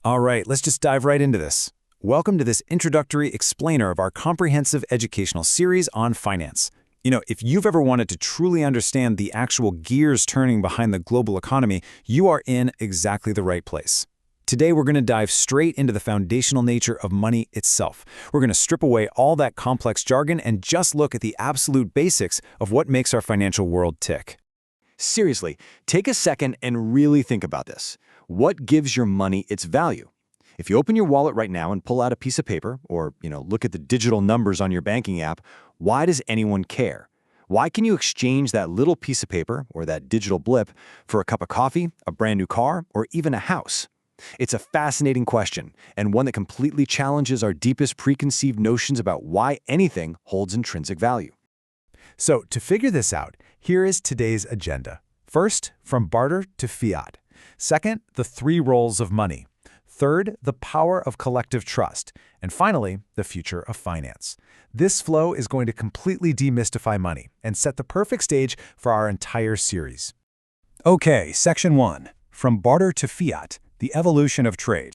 All right, let's just dive right into this. Welcome to this introductory explainer of our comprehensive educational series on finance. If you've ever wanted to truly understand the actual gears turning behind the global economy, you are in exactly the right place. Today, we're going to dive straight into the foundational nature of money itself. We're going to strip away all that complex jargon and just look at the absolute basics of what makes our financial world tick. Seriously, take a second and really think about this. What gives your money its value? If you open your wallet right now and pull out a piece of paper or, look at the digital numbers on your banking app, why does anyone care? Why can you exchange that little piece of paper or that digital blip for a cup of coffee, a brand new car, or even a house? It's a fascinating question and one that completely challenges our deepest preconceived notions about why anything holds intrinsic value. So, to figure this out, here is today's agenda. First, from barter to fiat. Second, the three roles of money. Third, the power of collective trust. And finally, the future of finance. This flow is going to completely demystify money and set the perfect stage for our entire series. Okay, Section 1. From barter to fiat, the evolution of trade.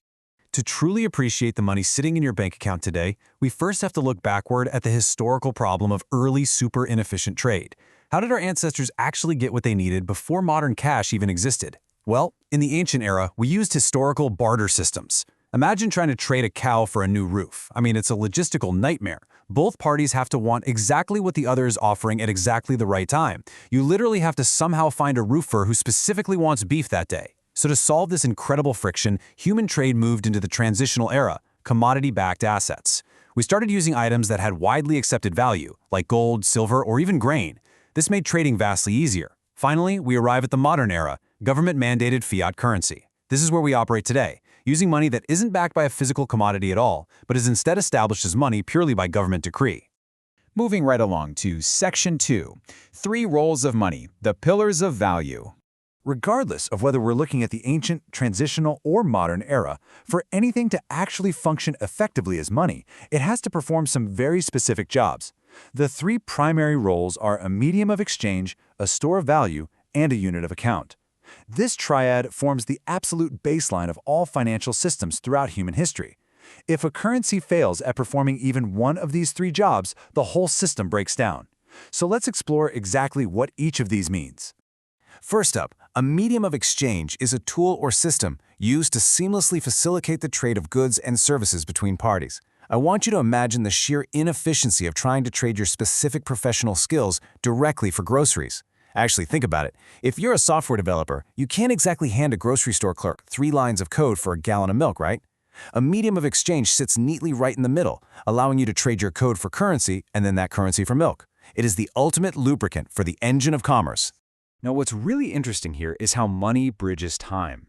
To truly appreciate the money sitting in your bank account today, we first have to look backward at the historical problem of early super inefficient trade. How did our ancestors actually get what they needed before modern cash even existed? Well, in the ancient era, we used historical barter systems. Imagine trying to trade a cow for a new roof. It's a logistical nightmare. Both parties have to want exactly what the other is offering at exactly the right time. You literally have to somehow find a roofer who specifically wants beef that day. So to solve this incredible friction, human trade moved into the transitional era, commodity-backed assets. We started using items that had widely accepted value, like gold, silver, or even grain. This made trading vastly easier. Finally, we arrive at the modern era, government-mandated fiat currency. This is where we operate today, using money that isn't backed by a physical commodity at all, but is instead established as money purely by government decree. Moving right along to Section 2, Three Roles of Money, the Pillars of Value. Regardless of whether we're looking at the ancient, transitional, or modern era, for anything to actually function effectively as money, it has to perform some very specific jobs. The three primary roles are a medium of exchange, a store of value, and a unit of account. This triad forms the absolute baseline of all financial systems throughout human history. If a currency fails at performing even one of these three jobs, the whole system breaks down. So let's explore exactly what each of these means. First up, a medium of exchange is a tool or system used to seamlessly facilitate the trade of goods and services between parties. I want you to imagine the sheer inefficiency of trying to trade your specific professional skills directly for groceries. Actually, think about it. If you're a software developer, you can't exactly hand a grocery store clerk 3 lines of code for a gallon of milk, right? A medium of exchange sits neatly right in the middle, allowing you to trade your code for currency and then that currency for milk. It is the ultimate lubricant for the engine of commerce. Now, what's really interesting here is how money bridges time.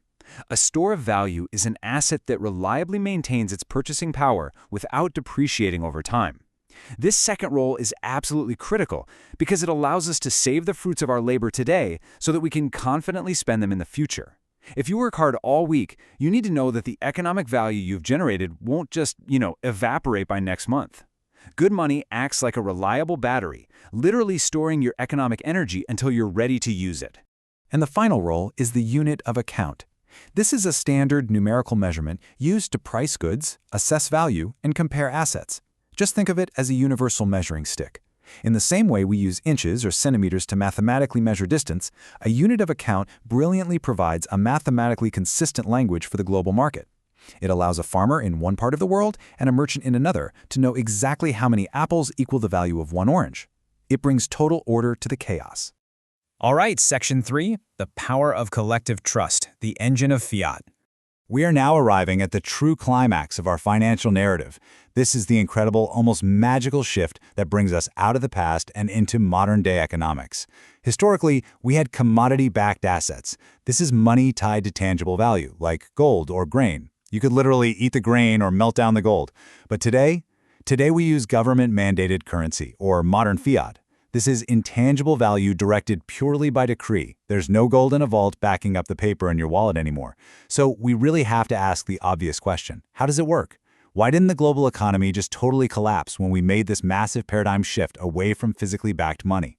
A store of value is an asset that reliably maintains its purchasing power without depreciating over time. This second role is absolutely critical because it allows us to save the fruits of our labor today so that we can confidently spend them in the future. If you work hard all week, you need to know that the economic value you've generated won't just, evaporate by next month. Good money acts like a reliable battery, literally storing your economic energy until you're ready to use it. And the final role is the unit of account. This is a standard numerical measurement used to price goods, assess value, and compare assets. Just think of it as a universal measuring stick. In the same way we use inches or centimeters to mathematically measure distance, a unit of account brilliantly provides a mathematically consistent language for the global market. It allows a farmer in one part of the world and a merchant in another to know exactly how many apples equal the value of one orange. It brings total order to the chaos. All right, Section 3, the power of collective trust, the engine of fiat. We are now arriving at the true climax of our financial narrative. This is the incredible, almost magical shift that brings us out of the past and into modern-day economics. Historically, we had commodity-backed assets. This is money tied to tangible value, like gold or grain. You could literally eat the grain or melt down the gold. But today we use government-mandated currency, or modern fiat. This is intangible value directed purely by decree. There's no gold in a vault backing up the paper in your wallet anymore. So we really have to ask the obvious question. How does it work? Why didn't the global economy just totally collapse when we made this massive paradigm shift away from physically backed money?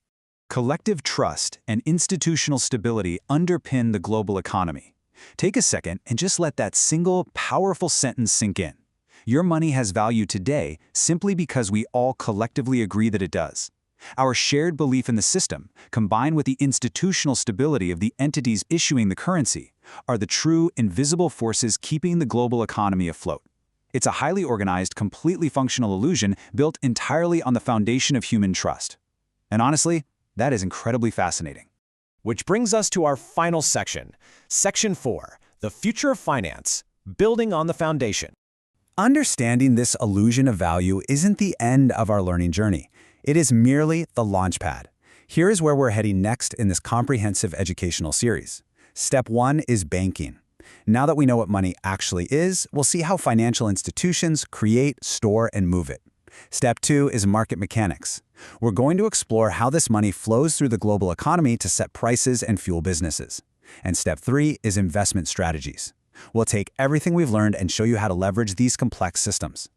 Collective trust and institutional stability underpin the global economy. Take a second and just let that single, powerful sentence sink in. Your money has value today simply because we all collectively agree that it does. Our shared belief in the system, combined with the institutional stability of the entities issuing the currency, are the true, invisible forces keeping the global economy afloat. It's a highly organized, completely functional illusion built entirely on the foundation of human trust. And honestly, that is incredibly fascinating. Which brings us to our final section, Section 4, The Future of Finance, Building on the Foundation. Understanding this illusion of value isn't the end of our learning journey. It is merely the launchpad. Here is where we're heading next in this comprehensive educational series. Step 1 is banking. Now that we know what money actually is, we'll see how financial institutions create, store, and move it. Step 2 is market mechanics. We're going to explore how this money flows through the global economy to set prices and fuel businesses. And Step 3 is investment strategies. We'll take everything we've learned and show you how to leverage these complex systems.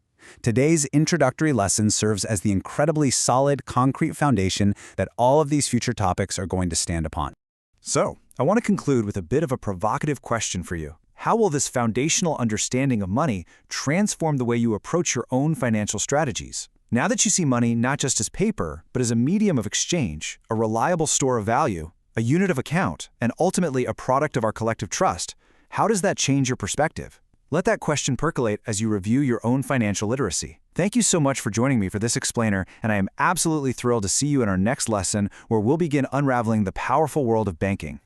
Today's introductory lesson serves as the incredibly solid, concrete foundation that all of these future topics are going to stand upon. So, I want to conclude with a bit of a provocative question for you. How will this foundational understanding of money transform the way you approach your own financial strategies? Now that you see money not just as paper, but as a medium of exchange, a reliable store of value, a unit of account, and ultimately a product of our collective trust, how does that change your perspective? Let that question percolate as you review your own financial literacy. Thank you so much for joining me for this explainer, and I am absolutely thrilled to see you in our next lesson where we'll begin unraveling the powerful world of banking.